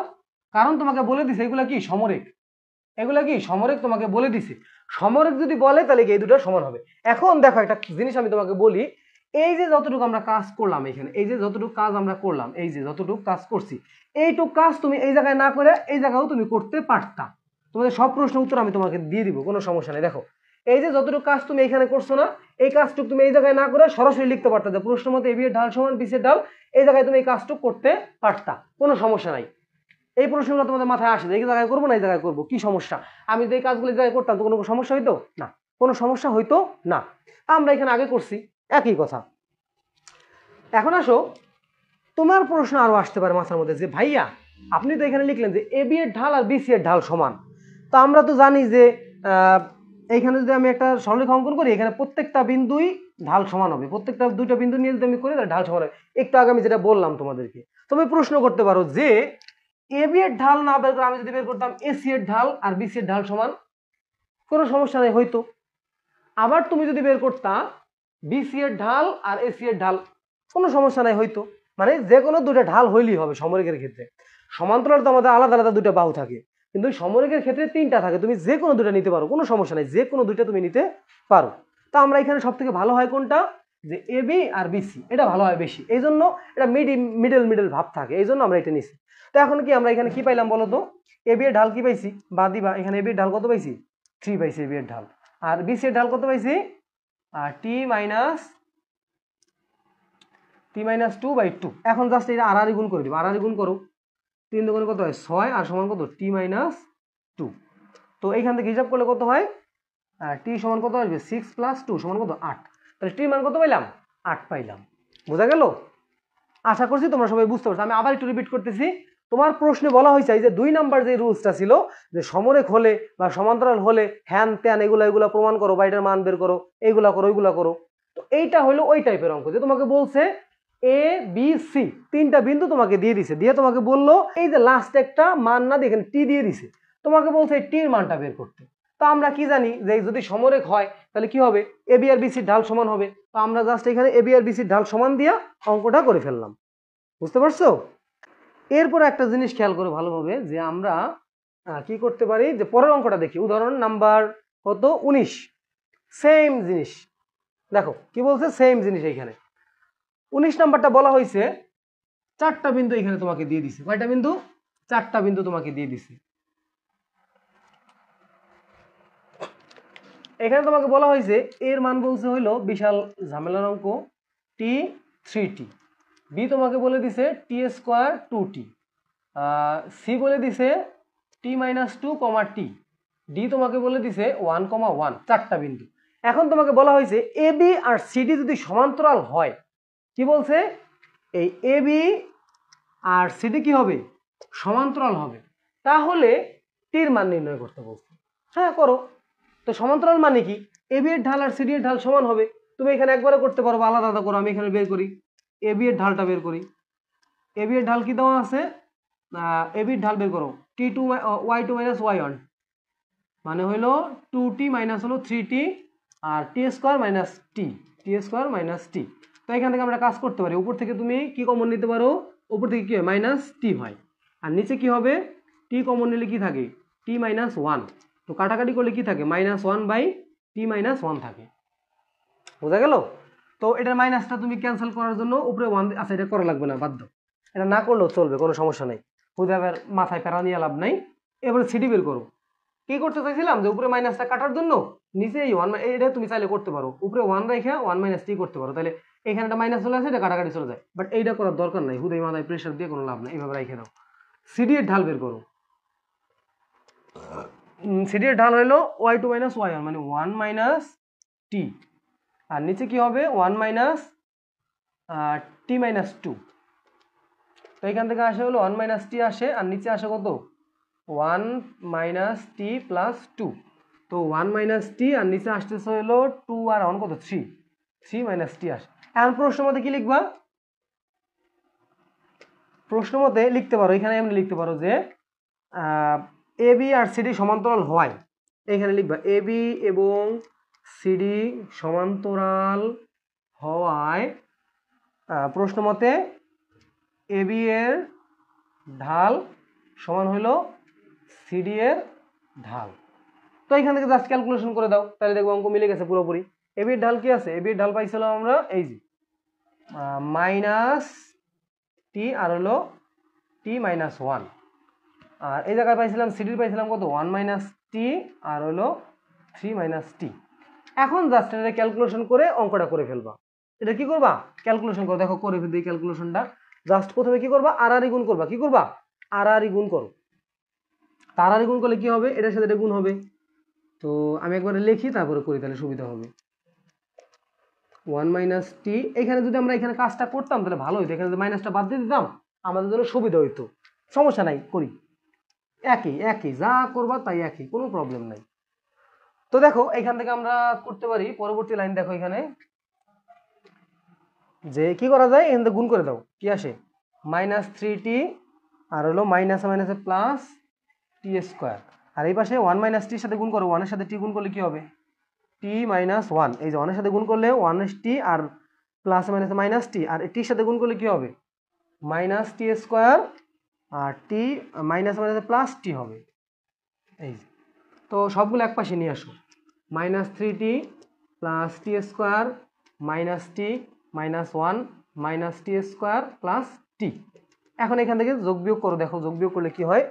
কারণ তোমাকে বলে দিছে এগুলা কি সমরেখ, এগুলা কি সমরেখ তোমাকে বলে দিছে। সমরেখ যদি বলে তাহলে এই দুটো সমান হবে। এখন দেখো একটা জিনিস আমি তোমাকে বলি, এই যে যতটুকু আমরা কাজ করলাম এখানে, এই যে যতটুকু কাজ আমরা করলাম, এই যে যতটুকু কাজ করছি, এইটুকু কাজ তুমি এই জায়গায় না করে এই জায়গাও তুমি করতে পারতা। তোমাদের সব প্রশ্ন উত্তর আমি তোমাকে দিয়ে দিব, কোনো সমস্যা নেই। দেখো এই যে যতটুকু কাজ তুমি এখানে করছো না, এই কাজটুকু তুমি এই জায়গায় না করে সরাসরি লিখতে পারতা যে প্রশ্ন মতে এ বি এর ঢাল সমান বিসি এর ঢাল, এই জায়গায় তুমি এই কাজটুকু করতে পারতা, কোনো সমস্যা নাই। এই প্রশ্নগুলো তোমাদের মাথায় আসে, এই জায়গায় করবো না এই জায়গায় করবো, কি সমস্যা? আমি যে কাজগুলো এই জায়গায় করতাম তো কোনো সমস্যা হইতো না, কোনো সমস্যা হইতো না। আমরা এখানে আগে করছি একই কথা। এখন আসো, তোমার প্রশ্ন আরো আসতে পারে মাথার মধ্যে যে ভাইয়া আপনি তো এখানে লিখলেন যে এ বি এর ঢাল আর বিসি এর ঢাল সমান, তো আমরা তো জানি যে এইখানে যদি আমি একটা সরলরেখা অঙ্কন করি, এখানে প্রত্যেকটা বিন্দুই ঢাল সমান হবে, প্রত্যেকটা দুইটা বিন্দু নিয়ে যদি আমি করি তাহলে ঢাল সমান হবে। একটু আগে আমি যেটা বললাম তোমাদেরকে, তুমি প্রশ্ন করতে পারো যে এ বি এর ঢাল না বের করে আমি যদি বের করতাম এসি এর ঢাল আর বিসি এর ঢাল সমান, কোনো সমস্যা নেই হয়তো। আবার তুমি যদি বের করতা বিসি এর ঢাল আর এসি এর ঢাল, কোনো সমস্যা নাই হয়তো। মানে যে কোনো দুটা ঢাল হইলেই হবে সমরেখের ক্ষেত্রে। সমান্তরাল তো আমাদের আলাদা আলাদা দুটা বাহু থাকে, কিন্তু সমরেখের ক্ষেত্রে তিনটা থাকে, তুমি যে কোনো দুটা নিতে পারো, কোনো সমস্যা নাই, যে কোনো দুইটা তুমি নিতে পারো। তা আমরা এখানে সব থেকে ভালো হয় কোনটা? যে এ বি আর বিসি, এটা ভালো হয় বেশি, এই জন্য এটা মিডল মিডল ভাব থাকে, এই জন্য আমরা এটা নিছি। তো এখন কি আমরা এখানে কি পাইলাম বলো তো? এ বি এর ঢাল কি পাইছি? বা দিবা, এখানে এ বি এর ঢাল কত পাইছি? 3 পাইছি এ বি এর ঢাল। আর বিসি এর ঢাল কত পাইছি? t-2/2। এখন জাস্ট এটা আর গুণ করে দিব, আর গুণ করো, 3 দুগুণে কত হয়? 6, আর সমান কত? t-2। তো এইখান থেকে হিসাব করলে কত হয়? t সমান কত আসবে? 6 + 2 সমান কত? 8। তাহলে টির মান কত পাইলাম? 8 পাইলাম। বোঝা গেল? আশা করছি তোমরা সবাই বুঝতে পারছো। আমি আবার একটু রিপিট করতেছি। তোমার প্রশ্নে বলা হয়েছে যে 2 নাম্বার যে রুলসটা ছিল যে সমরেখ হলে বা সমান্তরাল হলে হ্যান ত্যান এগুলা প্রমাণ করো, বা এটার মান বের করো, এইগুলা করো ওইগুলা করো। তো এইটা হলো ওই টাইপের অঙ্ক যে তোমাকে বলছে এ বি সি তিনটা বিন্দু তোমাকে দিয়ে দিছে, দিয়ে তোমাকে বললো এই যে লাস্ট একটা মান না দিয়ে এখানে টি দিয়ে দিছে, তোমাকে বলছে এই টির মানটা বের করতে। তো আমরা কি জানি যে যদি সমরেখ হয় তাহলে কি হবে, এ বি আর বিসির ঢাল সমান হবে। তো আমরা জাস্ট এখানে এ বি আর বিসির ঢাল সমান দিয়া অঙ্কটা করে ফেললাম। বুঝতে পারছো? এরপরে একটা জিনিস খেয়াল করে ভালোভাবে যে আমরা কি করতে পারি, যে পরের অঙ্কটা দেখি, উদাহরণ নাম্বার কত 19। সেম জিনিস দেখো কি বলছে, সেম জিনিস। এইখানে 19 নাম্বারটা বলা হয়েছে চারটা বিন্দু এখানে তোমাকে দিয়ে দিছে। কয়টা বিন্দু? চারটা বিন্দু তোমাকে দিয়ে দিছে। এখানে তোমাকে বলা হয়েছে এর মান বলছে হইলো বিশাল ঝামেলার অঙ্ক টি 3t, বি তোমাকে বলে দিছে টি স্কোয়ার 2t, সি বলে দিছে টি মাইনাস 2 টি, ডি তোমাকে বলে দিছে 1,1। চারটা বিন্দু। এখন তোমাকে বলা হয়েছে এ বি আর সিডি যদি সমান্তরাল হয়, কি বলছে এই এ বি আর সিডি কি হবে, সমান্তরাল হবে, তাহলে টির মান নির্ণয় করতে বলছে। হ্যাঁ করো। তো সমান্তরাল মানে কি, এ বি এর ঢাল আর সিডি এর ঢাল সমান হবে। তুমি এখানে একবারে করতে পারো, আলাদা আলাদা করো। আমি এখানে বের করি, এ বি এর ঢালটা বের করি। এ বি এর ঢাল কি দেওয়া আছে, এ বির ঢাল বের করো, T two Y two minus Y one, মানে হইলো 2t মাইনাস হলো 3t আর T square minus T, T square minus T. তো এখান থেকে আমরা কাজ করতে পারি, উপর থেকে তুমি কি কমন নিতে পারো, উপর থেকে কি হয় মাইনাস টি হয়, আর নিচে কি হবে টি কমন নিলে কি থাকে টি মাইনাস 1। তো কাটাকাটি করলে কি থাকে -1 বাই টি মাইনাস 1 থাকে। বোঝা গেল? তো এটার মাইনাসটা তুমি ক্যান্সেল করার জন্য উপরে 1, আচ্ছা এটা করা লাগবে না, বাধ্য, এটা না করলেও চলবে, কোনো সমস্যা নেই। হুদাবার মাথায় প্যারা নিয়ে লাভ নাই। এবারে সিডি বের করো। কি করতে চাইছিলাম যে উপরে মাইনাসটা কাটার জন্য নিচে এই 1, এটা তুমি চাইলে করতে পারো, উপরে 1 রেখে 1 মাইনাস টি করতে পারো, তাহলে এখানে একটা মাইনাস চলে আসে, এটা কাটাকাটি চলে যায়। বাট এইটা করার দরকার নাই, হুদাই মাথায় প্রেশার দিয়ে কোনো লাভ নাই, এইভাবে রেখে দাও। সিডি এর ঢাল বের করো। সিডি এর ঢাল হলো y2 মাইনাস y1, মানে 1 মাইনাস টি, আর নিচে কি হবে 1 মাইনাস টি মাইনাস 2। তো এখান থেকে আসে হলো 1 মাইনাস টি আসে, আর নিচে আসে কত 1 মাইনাস টি প্লাস 2। তো 1 মাইনাস টি আর নিচে আসতেছে হলো 2 আর 1 কত 3, 3 মাইনাস টি আসে। এখন প্রশ্ন মতে কি লিখবা, প্রশ্ন মতে লিখতে পারো, এখানে এমনি লিখতে পারো যে এ বি আর সিডি সমান্তরাল হয়, এখানে লিখবা এ বি এবং সিডি সমান্তরাল হওয়ায় প্রশ্ন মতে এ বি এর ঢাল সমান হলো সিডি এর ঢাল। তো এখান থেকে জাস্ট ক্যালকুলেশন করে দাও, তাহলে দেখবো অঙ্ক মিলে গেছে পুরোপুরি। এ বির ঢাল কি আছে, এ বির ঢাল পাইছিলাম আমরা এই যে মাইনাস টি আর হলো টি মাইনাস 1, আর এই জায়গায় পাইছিলাম সিডির পাইছিলাম কত 1 মাইনাস টি আর হলো 3 মাইনাস টি। এখন জাস্ট এটা ক্যালকুলেশন করে অঙ্কটা করে ফেলবা। এটা কি করবা, ক্যালকুলেশন করো, দেখো করে ফেলবে ক্যালকুলেশনটা। জাস্ট প্রথমে কি করবা, আর আর গুণ করবা, কি করবা আর আর গুণ করো। তার আর গুণ করলে কি হবে, এটার সাথে এটা গুণ হবে। তো আমি একবারে লিখি তারপরে করি, তাহলে সুবিধা হবে। 1 মাইনাস টি, এখানে যদি আমরা এখানে কাজটা করতাম তাহলে ভালো হইতো, এখানে যদি মাইনাসটা বাদ দিয়ে দিতাম আমাদের জন্য সুবিধা হইতো। সমস্যা নাই, করি, একই একই যা করবা তাই একই, কোনো প্রবলেম নাই। তো দেখো এখান থেকে আমরা করতে পারি পরবর্তী লাইন, দেখো এখানে যে কি করা যায়, এখান থেকে গুণ করে দাও, কি আসে মাইনাস 3t আর হলো মাইনাসে মাইনাসে প্লাস টি স্কোয়ার, আর এই পাশে 1 মাইনাস টির সাথে গুণ করো, 1 এর সাথে টি গুণ করলে কি হবে টি মাইনাস 1, এই যে 1 এর সাথে গুণ করলে 1 টি আর প্লাস মাইনাসে মাইনাস টি, আর টির সাথে গুণ করলে কি হবে মাইনাস টি স্কোয়ার, আর টি মাইনাস মাইনাসে প্লাস টি হবে। এই তো সবগুলো এক পাশে নিয়ে আসো, মাইনাস 3t প্লাস টি স্কোয়ার মাইনাস টি মাইনাস 1 মাইনাস টি স্কোয়ার প্লাস টি। এখন এখান থেকে যোগ বিয়োগ করো, দেখো যোগ বিয়োগ করলে কি হয়,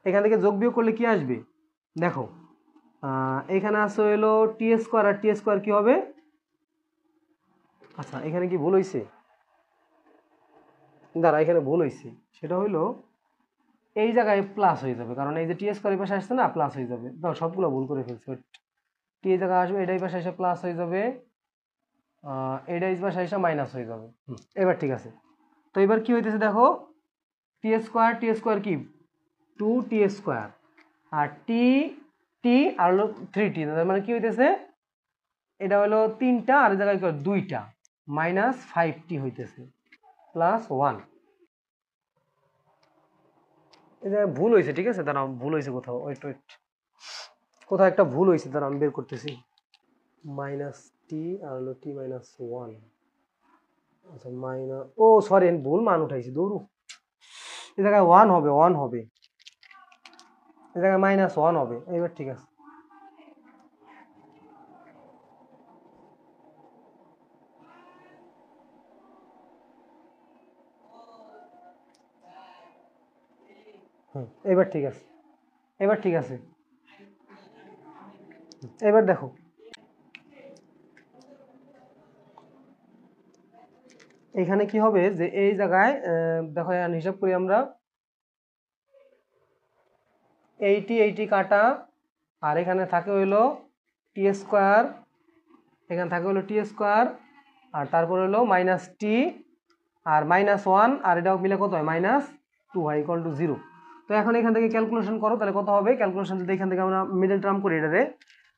এখান থেকে যোগ বিয়োগ করলে কি আসবে দেখো, এখানে আসো হলো টি স্কোয়ার আর টি স্কোয়ার কি হবে, আচ্ছা এখানে কি ভুল হয়েছে, দাঁড়া এখানে ভুল হয়েছে, সেটা হইলো এই জায়গায় প্লাস হয়ে যাবে, কারণ এই যে টি স্কোয়ার এই পাশে আসছে না, প্লাস হয়ে যাবে। দাও সবগুলো ভুল করে ফেলছে, টি এই জায়গায় আসবে, এটাই পাশে এসে প্লাস হয়ে যাবে, এটা এই পাশে এসে মাইনাস হয়ে যাবে। এবার ঠিক আছে। তো এবার কি হইতেছে দেখো, টি স্কোয়ার কি 2t স্কোয়ার, আর টি টি আর হলো 3t, মানে কি হইতেছে এটা হলো 3টা আর এই জায়গায় 2টা, -5t হইতেছে +1। এই যে ভুল হয়েছে, ঠিক আছে, দাঁড়াও, ভুল হয়েছে কোথাও, ওয়েট ওয়েট, কোথাও একটা ভুল হয়েছে, দাঁড়াও আমি বের করতেছি। -t আর হলো t-1। আচ্ছা ও সরি, ভুল মান উঠাইছি, দৌড়ু। এই জায়গায় 1 হবে, 1 হবে, এই জায়গায় -1 হবে, এইবার ঠিক আছে। এবার ঠিক আছে, এবার ঠিক আছে। এবার দেখো, এখানে কি হবে যে এই জায়গায় দেখো হিসাব করি আমরা, 80 কাটা, আর এখানে থাকে হইলো t², এখানে থাকে হলো t², আর তারপর হলো -t আর -1, আর এটাও মিলে কত হয়, -2 হয়, = 0। তো এখন এখান থেকে ক্যালকুলেশন করো, তাহলে কত হবে ক্যালকুলেশন, যদি এখান থেকে আমরা মিডল টার্ম করি, এটারে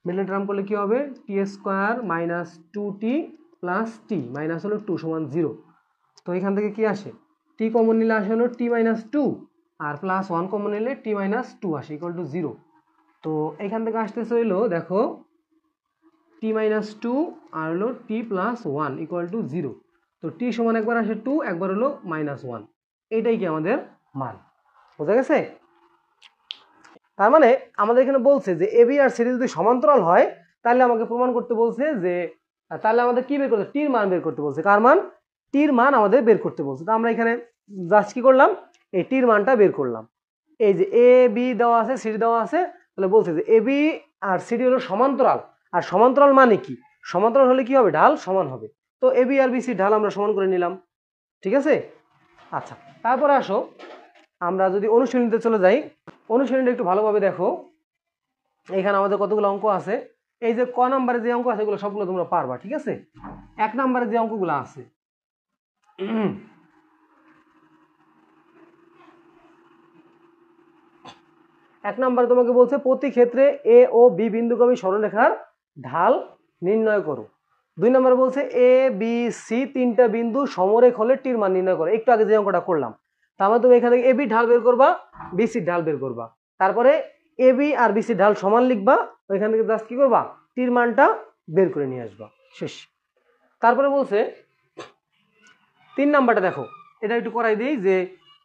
মিডল টার্ম করলে কি হবে, t² - 2t + t মাইনাস হলো 2 = 0। তো এখান থেকে কি আসে, t কমন নিলে আসে হলো t-2, আর +1 কমন নিলে t-2 আসে, = 0। তো এখান থেকে আসতেছে হইলো দেখো t-2 আর হলো t+1 = 0। তো t সমান একবার আসে 2, একবার হলো -1, এটাই কি আমাদের মান, বোঝা গেছে? তার মানে আমাদের এখানে বলছে যে এবি আর সিডি যদি সমান্তরাল হয়, তাহলে আমাকে প্রমাণ করতে বলছে যে, তাহলে আমাদের কি বের করতে, টির মান বের করতে বলছে। কার মান? টির মান আমাদের বের করতে বলছে। তো আমরা এখানে জাস্ট কি করলাম, এই টির মানটা বের করলাম। এই যে এ বি দেওয়া আছে, সিডি দেওয়া আছে, তাহলে বলছে যে এবি আর সিডি হলো সমান্তরাল। আর সমান্তরাল মানে কি, সমান্তরাল হলে কি হবে, ঢাল সমান হবে। তো এবি আর বিসি ঢাল আমরা সমান করে নিলাম, ঠিক আছে। আচ্ছা, তারপরে আসো আমরা যদি অনুশীলনীতে চলে যাই, অনুশীলনীটা একটু ভালোভাবে দেখো। এখানে আমাদের কতগুলো অঙ্ক আছে, এই যে ক নাম্বারে যে অঙ্ক আছে এগুলো সবগুলো তোমরা পারবা, ঠিক আছে। 1 নাম্বারে যে অঙ্কগুলো আছে, 1 নাম্বারে তোমাকে বলছে প্রতি ক্ষেত্রে এ ও বি বিন্দুগামী সরলরেখার ঢাল নির্ণয় করো। 2 নম্বরে বলছে এ বি সি তিনটা বিন্দু সমরেখ হলে টির মান নির্ণয় করো। একটু আগে যে অঙ্কটা করলাম, তাহলে তুমি এখান থেকে এবি ঢাল বের করবা, বিসির ঢাল বের করবা, তারপরে এবি আর বিসির ঢাল সমান লিখবা, ওইখান থেকে জাস্ট কি করবা, টির মানটা বের করে নিয়ে আসবা, শেষ। তারপরে বলছে 3 নাম্বারটা দেখো, এটা একটু করাই দিই, যে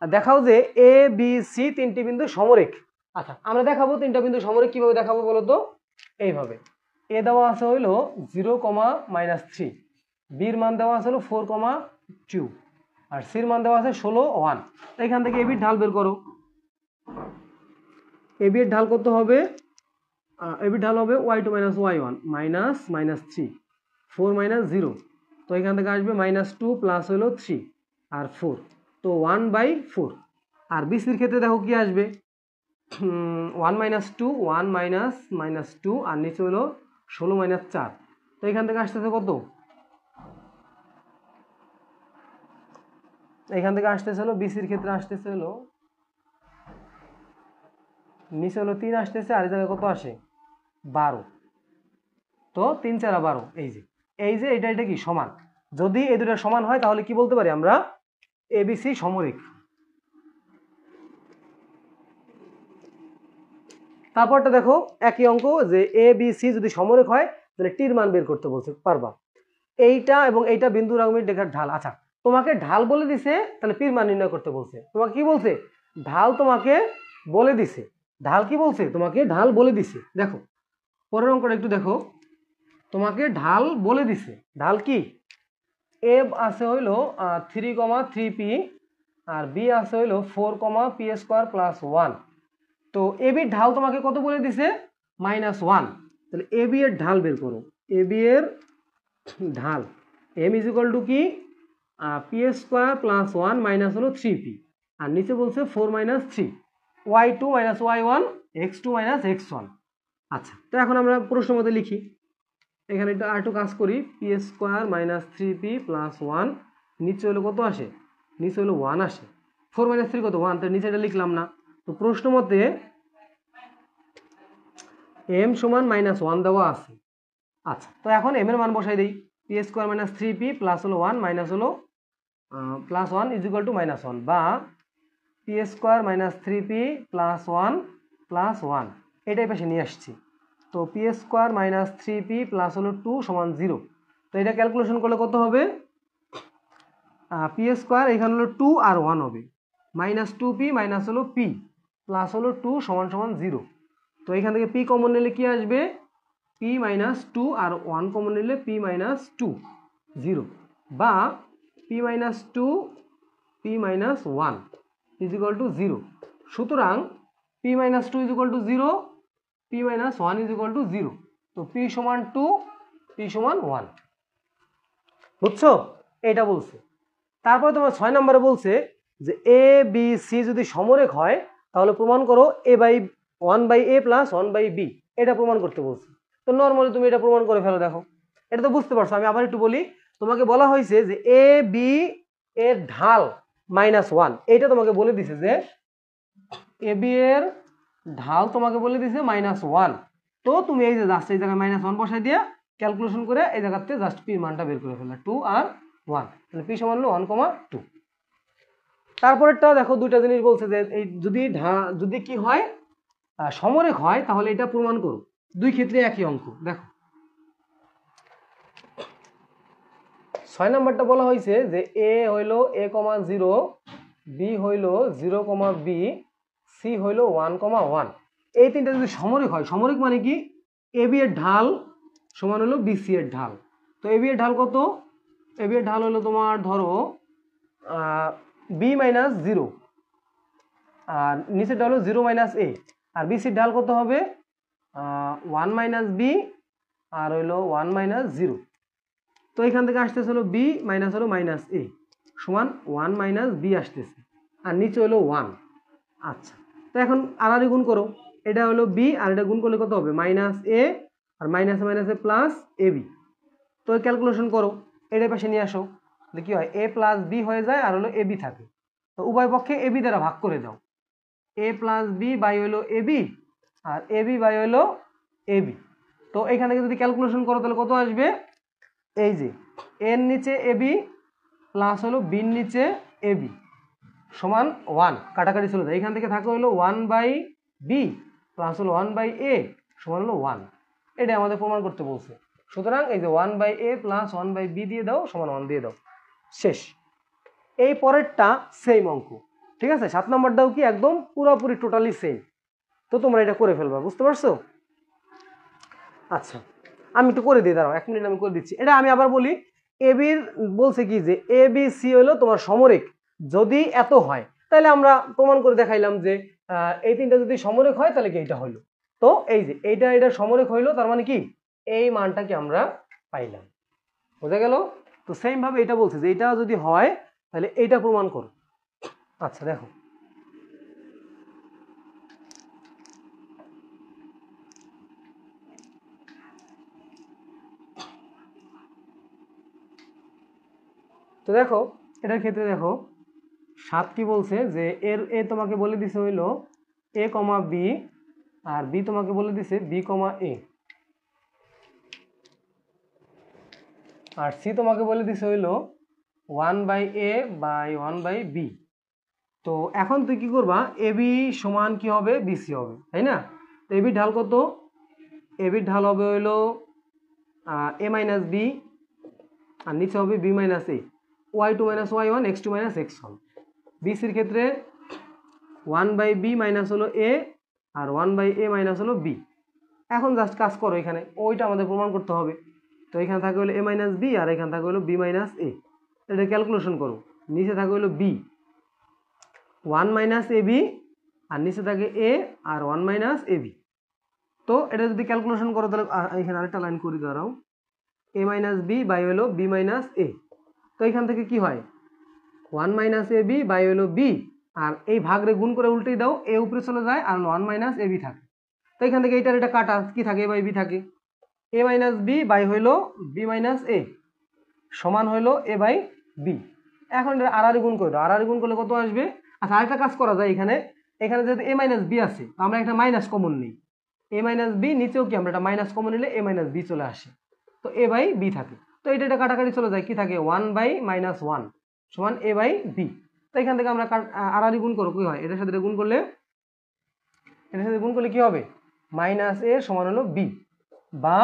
দেখাও যে এ বি সি তিনটি বিন্দু সমরেখ। আচ্ছা, আমরা দেখাবো তিনটা বিন্দু সমরেখ, কিভাবে দেখাবো বলো তো, এইভাবে। এ দেওয়া আছে হইলো 0, -3, বির মান দেওয়া আছে হলো 4, 2, আর সির মান দেওয়া আছে 16, 1। এখান থেকে এবির ঢাল বের করো। এবি এর ঢাল কত হবে, এবির ঢাল হবে y2 - y1 -3, 4 - 0। তো এখান থেকে আসবে -2 প্লাস হলো 3 আর 4, তো 1/4। আর বিসির ক্ষেত্রে দেখো কি আসবে, 1 - 2, 1 - 2, আর নিচে হলো 16 - 4। তো এখান থেকে আসতেছে কত, এখান থেকে আসতেছে হলো বিসির ক্ষেত্রে আসতেছে হলো নিচে হলো 3 আসতেছে, আর এই জায়গায় কত আসে, 12। তো 3 4 12, এই যে এটা কি সমান। যদি এই দুটো সমান হয় তাহলে কি বলতে পারি আমরা, এবিসি সমরেখ। তারপরটা দেখো একই অঙ্ক, যে এ বি সি যদি সমরেখ হয় তাহলে টির মান বের করতে বলছে, পারবা। এইটা এবং এইটা বিন্দুগামী রেখার ঢাল। আচ্ছা, তোমাকে ঢাল বলে দিছে, তাহলে পির মান নির্ণয় করতে বলছে। তোমাকে কি বলছে, ঢাল তোমাকে বলে দিছে। ঢাল কি বলছে, তোমাকে ঢাল বলে দিছে। দেখো পরের অঙ্কটা একটু দেখো, তোমাকে ঢাল বলে দিছে। ঢাল কি, এ আছে হইলো 3,3p, আর বি আছে হইলো 4, p² + 1। তো এবির ঢাল তোমাকে কত বলে দিছে, -1। তাহলে এবি এর ঢাল বের করো। এবি এর ঢাল m = কি, p² + 1 মাইনাস হলো 3p, আর নিচে বলছে 4 - 3, y2 - y1, x2 - x1। আচ্ছা, তো এখন আমরা প্রশ্ন মতে লিখি, এখানে একটু কাজ করি, p² - 3p + 1, নিচে হলো কত আসে, নিচে হলো 1 আসে, 4 - 3 কত, 1, তো নিচে এটা লিখলাম না। তো প্রশ্ন মতে m = -1 দেওয়া আছে। আচ্ছা, তো এখন m এর মান বসাই দেই। P square minus 3p plus হলো 1 মাইনাস হলো plus 1 is equal two minus 1, বা P square minus 3p plus 1 plus 1 এটাই পাশে নিয়ে আসছি। তো P square minus 3p plus হলো 2 সমান 0। তো এটা ক্যালকুলেশন করলে কত হবে? পি স্কোয়ার এখানে হলো 2 আর 1 হবে, মাইনাস 2p মাইনাস হলো p প্লাস হলো 2 সমান সমান 0। তো এখান থেকে p কমন নিলে কি আসবে? p মাইনাস 2 আর 1 কমন নিলে p মাইনাস 2 0, বা p minus 2 p minus 1 is equal two 0। সুতরাং p minus 2 is equal two 0, p minus 1 is equal two 0। তো p সমান 2, p সমান 1। বুঝছো? এটা বলছে। তারপরে তোমার 6 নম্বরে বলছে যে এ বি সি যদি সমরেখ হয় তাহলে প্রমাণ করো A by 1 by A plus 1 by B, এটা প্রমাণ করতে বলছে। তো নর্মালি তুমি এটা প্রমাণ করে ফেলো। দেখো এটা তো বুঝতে পারছো। আমি আবার একটু বলি, তোমাকে বলা হয়েছে যে এ বি এর ঢাল -1, এইটা তোমাকে বলে দিছে যে এ বি এর ঢাল তোমাকে বলে দিছে -1। তো তুমি এই যে জাস্ট এই জায়গায় -1 বসাই দিয়ে ক্যালকুলেশন করে এই জায়গাতে জাস্ট পি মানটা বের করে ফেললা, 2 আর 1, তাহলে পি সমান হলো 1,2। তারপরেরটা দেখো, দুইটা জিনিস বলছে যে এই যদি কি হয় সমরেখ হয় তাহলে এটা প্রমাণ করো। দুই ক্ষেত্রে একই অঙ্ক। দেখো 6 নাম্বারটা বলা হয়েছে যে এ হইল a,0, বি হইল 0, বি, সি হইল 1,1। এই তিনটা যদি সমরেখ হয়, সমরেখ মানে কি? এ বি এর ঢাল সমান হলো বি সি এর ঢাল। তো এ বি এর ঢাল কত? এ বি এর ঢাল হলো তোমার ধরো বি মাইনাস 0, আর নিচের ঢাল হলো 0 মাইনাস এ, আর বি সির ঢাল কত হবে? 1 মাইনাস বি আর হইলো 1 মাইনাস 0। তো এখান থেকে আসতেছে হলো বি মাইনাস হলো মাইনাস এ সমান 1 মাইনাস বি আসতেছে, আর নিচে হলো 1। আচ্ছা, তো এখন আর গুণ করো। এটা হলো বি আর এটা গুণ করলে কত হবে? Minus A R minus minus A plus A B. তো ক্যালকুলেশন করো, এটার পাশে নিয়ে আসো, কি হয়? এ প্লাস বি হয়ে যায় আর হলো এ বি থাকে। তো উভয় পক্ষে এ বি দ্বারা ভাগ করে দাও। এ প্লাস বি বাই হলো এ বি আর এ বি বাই হলো এ বি। তো এখান থেকে যদি ক্যালকুলেশন করো তাহলে কত আসবে? এই যে এর নিচে এ বি প্লাস হলো বির নিচে এ বি সমান 1, কাটাকাটি চলে যায়। এখান থেকে থাকে হলো 1 বাই বি প্লাস হলো 1 বাই এ সমান হলো 1। এটা আমাদের প্রমাণ করতে বলছে। সুতরাং এই যে 1 by A plus 1 by B দিয়ে দাও সমান 1 দিয়ে দাও, শেষ। এই পরেরটা সেম অঙ্ক, ঠিক আছে? 7 নম্বরটাও কি একদম পুরোপুরি টোটালি সেম। তো তোমরা এটা করে ফেলবা, বুঝতে পারছো? আচ্ছা, আমি একটু করে দিই, দাঁড়াও 1 মিনিট আমি করে দিচ্ছি। এটা আমি আবার বলি, এ বির বলছে কি যে এ বি সি হলো তোমার সমরেখ। যদি এত হয় তাহলে আমরা প্রমাণ করে দেখাইলাম যে এই তিনটা যদি সমরেখ হয় তাহলে কি এটা হইলো। তো এই যে এটা সমরেখ হইলো, তার মানে কি এই মানটাকে আমরা পাইলাম। বোঝা গেল? তো সেম ভাবে এটা বলছে যে এটা যদি হয় তাহলে এইটা প্রমাণ করো। আচ্ছা দেখো, তো দেখো এটার ক্ষেত্রে দেখো 7 কি বলছে যে এ তোমাকে বলে দিছে হইলো এ কমা বি, আর বি তোমাকে বলে দিছে বি কমা এ, আর সি তোমাকে বলে দিছে হইলো 1 by A by 1 by B. তো এখন তুই কি করবা? এ বি সমান কি হবে? বিসি হবে, তাই না? তো এ বির ঢাল কত? এ বির ঢাল হবে হইলো এ মাইনাস বি, আর নিচে হবে বি মাইনাস এ, y2 minus y1 x2 minus x1। বিসির ক্ষেত্রে 1 বাই বি মাইনাস হলো এ আর 1 বাই এ মাইনাস হলো বি। এখন জাস্ট কাজ করো, এখানে ওইটা আমাদের প্রমাণ করতে হবে। তো এখানে থাকে হলো এ মাইনাস বি আর এখানে থাকে হলো বি মাইনাস এ। এটা ক্যালকুলেশন করো, নিচে থাকে হলো বি 1 মাইনাস এ বি আর নিচে থাকে এ আর 1 মাইনাস এ বি। তো এটা যদি ক্যালকুলেশন করো তাহলে এখানে আরেকটা লাইন করে দাঁড়াও, এ মাইনাস বি বাই হলো বি মাইনাস এ। তো এখান থেকে কি হয়? 1 মাইনাস এ বি বাই হলো বি, আর এই ভাগরে গুণ করে উল্টেই দাও, এ উপরে চলে যায় আর 1 মাইনাস এ বি থাকে। তো এখান থেকে এইটার এটা কাটা কি থাকে? এ বাই বি থাকে। এ মাইনাস বি বাই হইলো বি মাইনাস এ সমান হইলো এ বাই বি। এখন এটা আর গুণ করে দাও, আর গুণ করলে কত আসবে? আচ্ছা, আরেকটা কাজ করা যায়, এখানে যেহেতু এ মাইনাস বি আছে আমরা একটা মাইনাস কমন নিই। এ মাইনাস বি নিচেও কি আমরা একটা মাইনাস কমন নিলে এ মাইনাস বি চলে আসে, তো এ বাই বি থাকে। তো এটা কাটাকাটি চলে যায়, কি থাকে 1/-1 সমান a/b। তো এখান থেকে আমরা আড়াআড়ি গুণ করো, কি হয় এটার সাথে গুণ করলে কি হবে -a সমান হলো b, বা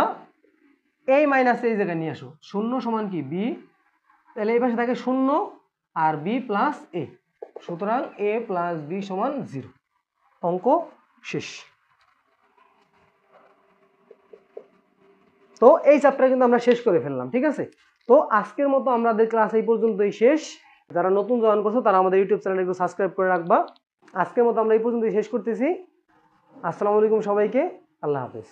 a মাইনাস এই জায়গায় নিয়ে আসো, 0 সমান কি b, তাহলে এই পাশে থাকে 0 আর b প্লাস a, সুতরাং a প্লাস b সমান 0। অঙ্ক শেষ। তো এই চ্যাপ্টার কিন্তু আমরা শেষ করে ফেললাম, ঠিক আছে। তো আজকের মতো আমাদের ক্লাস এই পর্যন্তই শেষ। যারা নতুন জয়েন করছো তারা আমাদের ইউটিউব চ্যানেল একটু সাবস্ক্রাইব করে রাখবা। আজকের মতো আমরা এই পর্যন্তই শেষ করতেছি। আসসালামু আলাইকুম সবাইকে, আল্লাহ হাফেজ।